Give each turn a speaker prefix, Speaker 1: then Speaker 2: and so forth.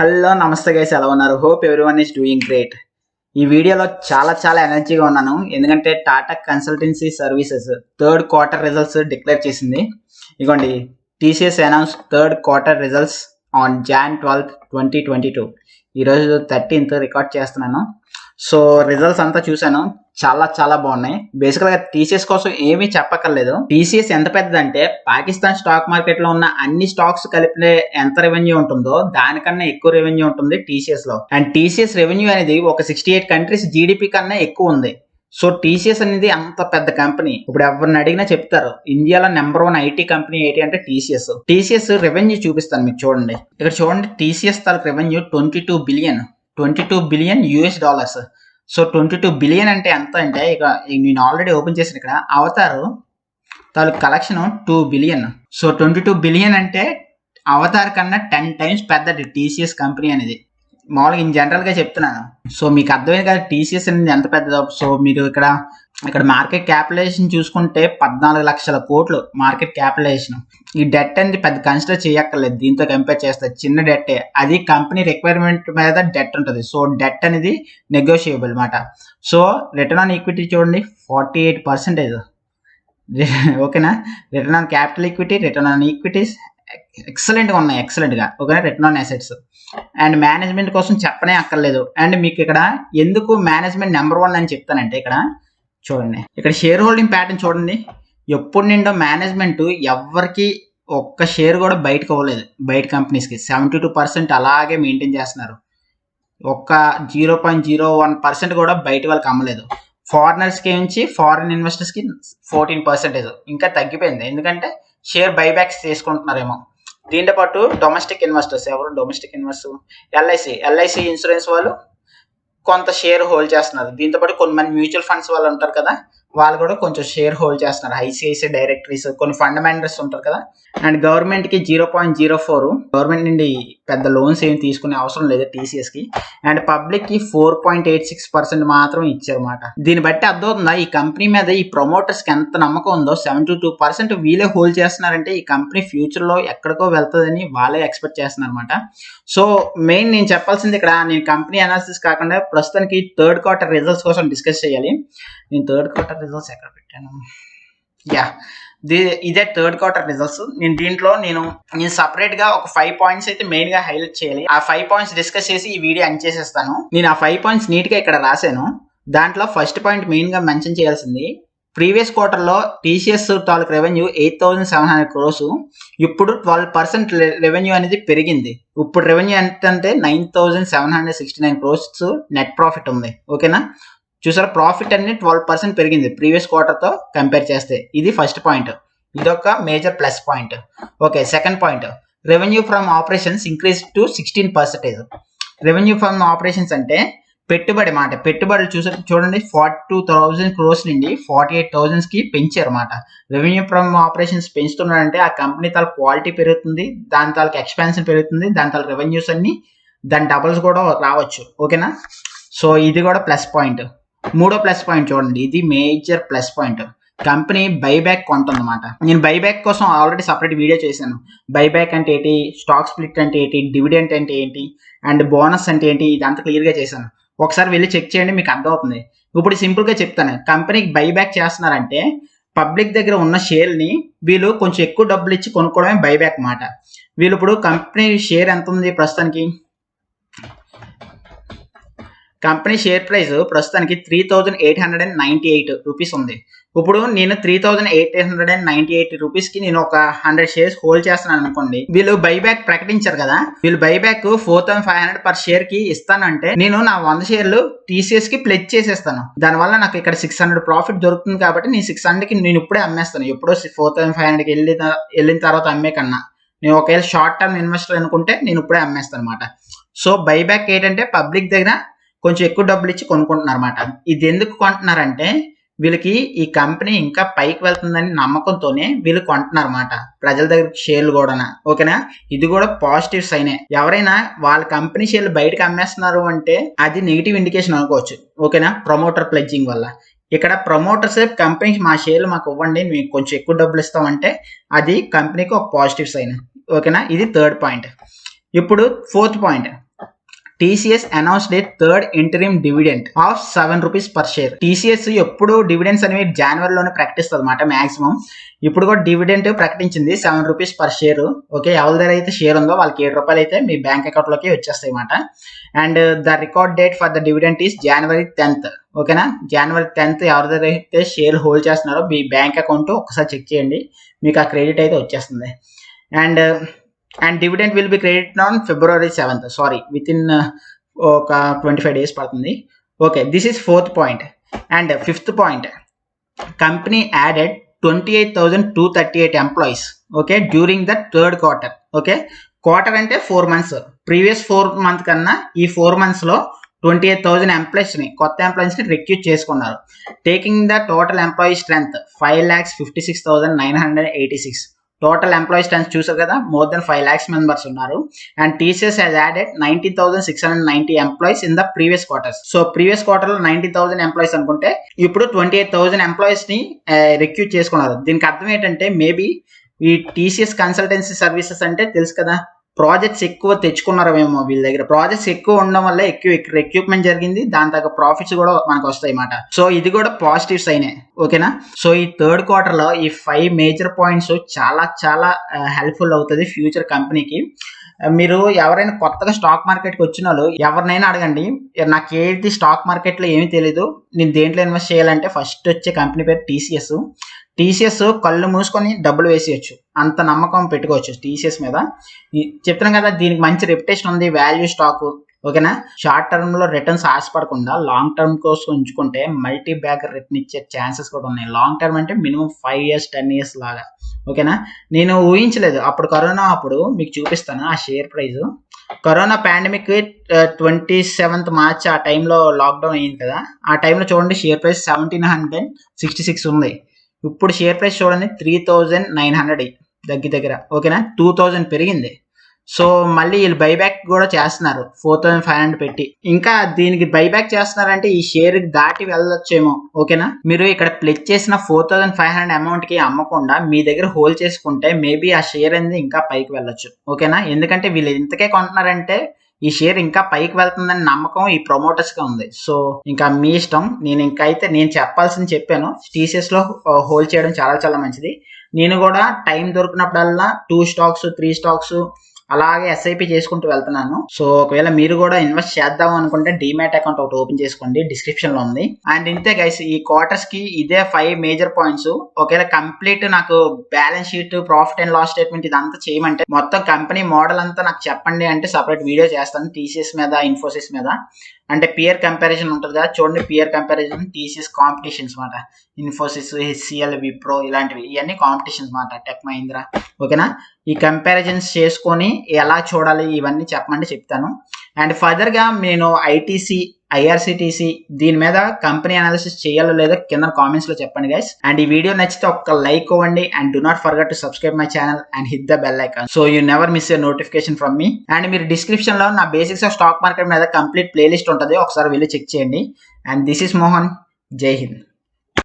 Speaker 1: Hello నమస్తే guys, ఎలా ఉన్నారు? Hope everyone is doing great. ఈ వీడియోలో చాలా ఎనర్జీగా ఉన్నాను, ఎందుకంటే Tata consultancy services third quarter results declare చేసింది. ఇదిగోండి, TCS announce third quarter results on Jan 12, 2022. ఈరోజు 13th రికార్డ్ చేస్తున్నాను. సో రిజల్ట్స్ అంతా చూశాను, చాలా బాగున్నాయి. బేసికల్గా టీసీఎస్ కోసం ఏమీ చెప్పక్కర్లేదు. టీసీఎస్ ఎంత పెద్దదంటే పాకిస్తాన్ స్టాక్ మార్కెట్ లో ఉన్న అన్ని స్టాక్స్ కలిపితే ఎంత రెవెన్యూ ఉంటుందో దానికన్నా ఎక్కువ రెవెన్యూ ఉంటుంది టీసీఎస్ లో. అండ్ టీసీఎస్ రెవెన్యూ అనేది ఒక 68 కంట్రీస్ జీడిపి కన్నా ఎక్కువ ఉంది. సో టీసీఎస్ అనేది అంత పెద్ద కంపెనీ. ఇప్పుడు ఎవరిని అడిగినా చెప్తారు, ఇండియాలో నెంబర్ 1 ఐటీ కంపెనీ ఏంటి అంటే టీసీఎస్. టీసీఎస్ రెవెన్యూ చూపిస్తాను మీకు, చూడండి. ఇక్కడ చూడండి, టీసీఎస్ తాలూకు revenue 22 billion US dollars. So 22 billion అంటే ఎంత అంటే, ఇక నేను ఆల్రెడీ ఓపెన్ చేసిన ఇక్కడ అవతారు తాలూకు కలెక్షన్ 2 బిలియన్. సో 22 బిలియన్ అంటే అవతార్ కన్నా 10 times పెద్దది టీసీఎస్ కంపెనీ అనేది. మామూలుగా ఇన్ జనరల్గా చెప్తున్నాను. సో మీకు అర్థమైంది కదా టీసీఎస్ అనేది ఎంత పెద్దదో. సో మీరు ఇక్కడ మార్కెట్ క్యాపిటలైజేషన్ చూసుకుంటే 14 లక్షల కోట్లు మార్కెట్ క్యాపిటలైజేషన్. ఈ డెట్ అనేది పెద్ద కన్సిడర్ చేయక్కర్లేదు, దీంతో కంపేర్ చేస్తే చిన్న డెట్టే. అది కంపెనీ రిక్వైర్మెంట్ మీద డెట్ ఉంటుంది. సో డెట్ అనేది నెగోషియబుల్ అన్నమాట. సో రిటర్న్ ఆన్ ఈక్విటీ చూడండి, 48%. ఓకేనా? Return on capital equity, return on equities ఎక్సలెంట్గా ఉన్నాయి, ఎక్సలెంట్గా. ఓకేనా? Return on assets and management కోసం చెప్పనే అక్కర్లేదు. అండ్ మీకు ఇక్కడ ఎందుకు మేనేజ్మెంట్ నెంబర్ 1 అని చెప్తానంటే, ఇక్కడ చూడండి, ఇక్కడ షేర్ హోల్డింగ్ ప్యాటర్న్ చూడండి. ఎప్పుడు నిండో మేనేజ్మెంట్ ఎవరికి ఒక్క షేర్ కూడా బయటకు అవ్వలేదు. బయట కంపెనీస్కి 72% అలాగే మెయింటైన్ చేస్తున్నారు. ఒక్క 0.01% కూడా బయట వాళ్ళకి అమ్మలేదు. ఫారినర్స్కి నుంచి ఫారిన్ ఇన్వెస్టర్స్కి 14%, ఇంకా తగ్గిపోయింది. ఎందుకంటే షేర్ బైబ్యాక్స్ తీసుకుంటున్నారేమో. దీంతో పాటు డొమెస్టిక్ ఇన్వెస్టర్స్, ఎవరు డొమెస్టిక్ ఇన్వెస్టర్, ఎల్ఐసి ఇన్సూరెన్స్ వాళ్ళు కొంత షేర్ హోల్డ్ చేస్తున్నారు. దీంతో పాటు కొంతమంది మ్యూచువల్ ఫండ్స్ వాళ్ళు ఉంటారు కదా, వాళ్ళు కూడా కొంచెం షేర్ హోల్డ్ చేస్తున్నారు. ఐసిఐసిఐ డైరెక్టరీస్, కొన్ని ఫండ్ మేనేజర్స్ ఉంటారు కదా. అండ్ గవర్నమెంట్కి 0.04, గవర్నమెంట్ నుండి పెద్ద లోన్స్ ఏమి తీసుకునే అవసరం లేదు టీసీఎస్కి. అండ్ పబ్లిక్కి 4.86% మాత్రం ఇచ్చారన్నమాట. దీన్ని బట్టి అర్థమవుతుందా ఈ కంపెనీ మీద ఈ ప్రమోటర్స్కి ఎంత నమ్మకం ఉందో. 72% వీళ్ళే హోల్డ్ చేస్తున్నారంటే ఈ కంపెనీ ఫ్యూచర్లో ఎక్కడికో వెళ్తుందని వాళ్ళే ఎక్స్పెక్ట్ చేస్తున్నారు అనమాట. సో మెయిన్ నేను చెప్పాల్సింది ఇక్కడ, నేను కంపెనీ అనాలిసిస్ కాకుండా ప్రస్తుతానికి థర్డ్ క్వార్టర్ రిజల్ట్స్ కోసం డిస్కస్ చేయాలి. నేను థర్డ్ క్వార్టర్ రిజల్ట్స్ ఎక్కడ పెట్టాను? ఇదే థర్డ్ క్వార్టర్ రిజల్ట్స్. నేను సపరేట్ గా ఒక 5 పాయింట్స్ అయితే మెయిన్ గా హైలైట్ చేయాలి. ఆ 5 పాయింట్స్ డిస్కస్ చేసి ఈ వీడియో ఎండ్ చేసేస్తాను. నేను ఆ 5 పాయింట్స్ నీట్ గా ఇక్కడ రాశాను. దాంట్లో ఫస్ట్ పాయింట్ మెయిన్ గా మెన్షన్ చేయాల్సింది, ప్రీవియస్ క్వార్టర్లో టీసీఎస్ తాలూకు రెవెన్యూ 8,700 crores. ఇప్పుడు 12% రెవెన్యూ అనేది పెరిగింది. ఇప్పుడు రెవెన్యూ ఎంత అంటే 9,769 crores నెట్ ప్రాఫిట్ ఉంది. ఓకేనా? చూసారా, ప్రాఫిట్ అనేది 12% పెరిగింది ప్రీవియస్ క్వార్టర్తో కంపేర్ చేస్తే. ఇది ఫస్ట్ పాయింట్, ఇదొక major plus point. Okay, second point, revenue from operations increase to 16%. Revenue from operations అంటే పెట్టుబడి మాట. పెట్టుబడులు చూడండి, 42,000 crores నుండి 48,000కి పెంచారు అన్నమాట. రెవెన్యూ ఫ్రమ్ ఆపరేషన్స్ పెంచుతున్నారంటే ఆ కంపెనీ తాలూకు క్వాలిటీ పెరుగుతుంది, దాని తాలూకు ఎక్స్పాన్షన్ పెరుగుతుంది, దాని తాలూకు రెవెన్యూస్ అన్ని దాని డబల్స్ కూడా రావచ్చు. ఓకేనా? సో ఇది కూడా ప్లస్ పాయింట్. మూడో ప్లస్ పాయింట్ చూడండి, ఇది major plus point. Company buyback కొంటుందన్నమాట. నేను బైబ్యాక్ కోసం ఆల్రెడీ సపరేట్ వీడియో చేశాను. బైబ్యాక్ అంటే ఏంటి, స్టాక్ స్ప్లిట్ అంటే ఏంటి, డివిడెంట్ అంటే ఏంటి, అండ్ బోనస్ అంటే ఏంటి, ఇదంతా క్లియర్గా చేశాను. ఒకసారి వెళ్ళి చెక్ చేయండి, మీకు అర్థమవుతుంది. ఇప్పుడు సింపుల్గా చెప్తాను, కంపెనీకి బైబ్యాక్ చేస్తున్నారంటే పబ్లిక్ దగ్గర ఉన్న షేర్ని వీళ్ళు కొంచెం ఎక్కువ డబ్బులు ఇచ్చి కొనుక్కోవడమే బైబ్యాక్ మాట. వీళ్ళు ఇప్పుడు కంపెనీ షేర్ ఎంత ఉంది ప్రస్తుతానికి, కంపెనీ షేర్ ప్రైస్ ప్రస్తుతానికి 3,898 రూపీస్ ఉంది. ఇప్పుడు నేను 3,898 రూపీస్కి నేను ఒక 100 షేర్స్ హోల్డ్ చేస్తున్నాను అనుకోండి. వీళ్ళు బైబ్యాక్ ప్రకటించారు కదా, వీళ్ళు బైబ్యాక్ 4,500 పర్ షేర్ కి ఇస్తానంటే నేను నా 100 షేర్లు టీసీఎస్ కి ప్లెజ్ చేసేస్తాను. దానివల్ల నాకు ఇక్కడ 600 ప్రాఫిట్ దొరుకుతుంది. కాబట్టి నేను 600కి నేను ఇప్పుడే అమ్మేస్తాను. ఎప్పుడో 4,500కి వెళ్ళిన తర్వాత అమ్మే కన్నా నేను ఒకవేళ షార్ట్ టర్మ్ ఇన్వెస్టర్ అనుకుంటే నేను ఇప్పుడే అమ్మేస్తాను అనమాట. సో బైబ్యాక్ ఏంటంటే పబ్లిక్ దగ్గర కొంచెం ఎక్కువ డబ్బులు ఇచ్చి కొనుక్కుంటున్నారు అనమాట. ఇది ఎందుకు కొంటున్నారంటే వీళ్ళకి ఈ కంపెనీ ఇంకా పైకి వెళ్తుందని నమ్మకంతోనే వీళ్ళు కొంటున్నారు అనమాట, ప్రజల దగ్గర షేర్లు కూడా. ఓకేనా? ఇది కూడా పాజిటివ్ సైనే. ఎవరైనా వాళ్ళ కంపెనీ షేర్లు బయటకు అమ్మేస్తున్నారు అంటే అది నెగిటివ్ ఇండికేషన్ అనుకోవచ్చు. ఓకేనా? ప్రమోటర్ ప్లెడ్జింగ్ వల్ల. ఇక్కడ ప్రమోటర్స్ కంపెనీకి మా షేర్లు మాకు ఇవ్వండి, మీకు కొంచెం ఎక్కువ డబ్బులు ఇస్తామంటే అది కంపెనీకి ఒక పాజిటివ్ సైన్. ఓకేనా? ఇది థర్డ్ పాయింట్. ఇప్పుడు fourth point, TCS announced a third interim dividend of 7 rupees per share. TCS ఎప్పుడు డివిడెండ్స్ అనేవి జనవరిలోనే ప్రకటిస్తుంది అన్నమాట మాక్సిమం. ఇప్పుడు కూడా డివిడెంట్ ప్రకటించింది 7 రూపీస్ పర్ షేర్. ఓకే, ఎవరి దగ్గర అయితే షేర్ ఉందో వాళ్ళకి 7 రూపాయలు అయితే మీ బ్యాంక్ అకౌంట్ లోకి వచ్చేస్తాయి అన్నమాట. And the record date for the dividend is January 10th. ఓకేనా, January 10th ఎవరి దగ్గర అయితే షేర్ హోల్డ్ చేస్తున్నారో మీ బ్యాంక్ అకౌంట్ ఒకసారి చెక్ చేయండి, మీకు ఆ క్రెడిట్ అయితే వచ్చేస్తుంది. And dividend will be credit on February 7th. Sorry, with in ఒక 25 days పడుతుంది. Okay, this is 4th point. And 5th point, company added 28,238 employees okay during the third quarter. Okay, quarter అంటే 4 months. Previous 4 month కన్నా ఈ 4 months లో 28,000 ఎంప్లాయీస్ని, కొత్త ఎంప్లాయీస్ని recruit చేసుకున్నారు. Taking the total employee strength 5,56,986. Total employee strength చూసారు కదా, మోర్ దెన్ 5 lakhs members ఉన్నారు. And TCS has added 19,690 employees in the previous quarters. So previous quarter లో 19,000 ఎంప్లాయీస్ అనుకుంటే ఇప్పుడు 28,000 ఎంప్లాయీస్ ని రిక్రూట్ చేసుకున్నారు. దీనికి అర్థం ఏంటంటే మేబీ ఈ టీసీఎస్ కన్సల్టెన్సీ సర్వీసెస్ అంటే తెలుసు కదా, ప్రాజెక్ట్స్ ఎక్కువ తెచ్చుకున్నారేమో, వీళ్ళ దగ్గర ప్రాజెక్ట్స్ ఎక్కువ ఉండడం వల్ల ఎక్కువ రిక్రూట్మెంట్ జరిగింది, దాని తగ్గ ప్రాఫిట్స్ కూడా మనకు వస్తాయి అన్నమాట. సో ఇది కూడా పాజిటివ్ సైనే. ఓకేనా, సో ఈ థర్డ్ క్వార్టర్ లో ఈ 5 మేజర్ పాయింట్స్ చాలా చాలా హెల్ప్ఫుల్ అవుతుంది ఫ్యూచర్ కంపెనీకి. మీరు ఎవరైనా కొత్తగా స్టాక్ మార్కెట్కి వచ్చిన వాళ్ళు ఎవరినైనా అడగండి, నాకు ఏది స్టాక్ మార్కెట్లో ఏమీ తెలీదు, నేను దేంట్లో ఇన్వెస్ట్ చేయాలంటే ఫస్ట్ వచ్చే కంపెనీ పేరు టీసీఎస్. టీసీఎస్ కళ్ళు మూసుకొని డబ్బులు వేసేయచ్చు, అంత నమ్మకం పెట్టుకోవచ్చు టీసీఎస్ మీద. చెప్తున్నాం కదా, దీనికి మంచి రెప్యుటేషన్ ఉంది, వాల్యూ స్టాక్. ఓకేనా, షార్ట్ టర్మ్ లో రిటర్న్స్ ఆశపడకుండా లాంగ్ టర్మ్ కోసం ఉంచుకుంటే మల్టీ బ్యాగర్ రిటర్న్ ఇచ్చే ఛాన్సెస్ కూడా ఉన్నాయి. లాంగ్ టర్మ్ అంటే మినిమం 5 years 10 years లాగా. ఓకేనా, నేను ఊహించలేదు అప్పుడు కరోనా అప్పుడు, మీకు చూపిస్తాను ఆ share price. Corona pandemic 27th March ఆ టైంలో లాక్డౌన్ అయింది కదా, ఆ టైంలో చూడండి షేర్ ప్రైస్ 1766 ఉంది. ఇప్పుడు షేర్ ప్రైస్ చూడండి 3,900 దగ్గర. ఓకేనా, 2,000 పెరిగింది. సో మళ్ళీ వీళ్ళు బైబ్యాక్ కూడా చేస్తున్నారు 4,500 పెట్టి. ఇంకా దీనికి బైబ్యాక్ చేస్తున్నారంటే ఈ షేర్ దాటి వెళ్ళొచ్చేమో. ఓకేనా, మీరు ఇక్కడ ప్లెజ్ చేసిన 4,500 అమౌంట్ కి అమ్మకుండా మీ దగ్గర హోల్డ్ చేసుకుంటే మేబీ ఆ షేర్ అనేది ఇంకా పైకి వెళ్ళొచ్చు. ఓకేనా, ఎందుకంటే వీళ్ళు ఇంతకే కొంటున్నారంటే ఈ షేర్ ఇంకా పైకి వెళ్తుందని నమ్మకం ఈ ప్రమోటర్స్ గా ఉంది. సో ఇంకా మీ ఇష్టం. నేను చెప్పాల్సింది చెప్పాను. టీసీఎస్ లో హోల్డ్ చేయడం చాలా చాలా మంచిది. నేను కూడా టైం దొరికినప్పుడల్లా 2 stocks 3 stocks అలాగే ఎస్ఐపి చేసుకుంటూ వెళ్తున్నాను. సో ఒకవేళ మీరు కూడా ఇన్వెస్ట్ చేద్దాం అనుకుంటే డీమ్యాట్ అకౌంట్ ఒకటి ఓపెన్ చేసుకోండి, డిస్క్రిప్షన్ లో ఉంది. అండ్ ఇంతే గైస్, ఈ క్వార్టర్స్ కి ఇదే 5 మేజర్ పాయింట్స్. ఒకవేళ కంప్లీట్ నాకు balance sheet, profit and loss statement ఇదంతా చేయమంటే, మొత్తం కంపెనీ మోడల్ అంతా నాకు చెప్పండి అంటే సపరేట్ వీడియో చేస్తాను టీసీఎస్ మీద, ఇన్ఫోసిస్ మీద. అంటే పియర్ కంపారిజన్ ఉంటుంది కదా, చూడండి పియర్ కంపారిజన్, టీసీఎస్ కాంపిటీషన్స్ మాట, ఇన్ఫోసిస్, హెచ్సిఎల్, విప్రో ఇలాంటివి, ఇవన్నీ కాంపిటీషన్స్ మాట, టెక్ మహీంద్రా. ఓకేనా, ఈ కంపారిజన్స్ చేసుకొని ఎలా చూడాలి ఇవన్నీ చెప్పమంటే చెప్తాను. అండ్ ఫర్దర్ గా నేను ఐటీసీ, ఐఆర్సిటీసీ దీని మీద కంపెనీ అనాలిసిస్ చేయాలో లేదో కింద కామెంట్స్ లో చెప్పండి గైస్. అండ్ ఈ వీడియో నచ్చితే ఒక్క లైక్ ఇవ్వండి. And do not forget to subscribe my channel and hit the bell icon so you never miss a notification from me. And మీరు డిస్క్రిప్షన్ లో నా బేసిక్స్ ఆఫ్ స్టాక్ మార్కెట్ మీద complete playlist ఉంటుంది, ఒకసారి వెళ్ళి చెక్ చేయండి. And this is Mohan, జై హింద్.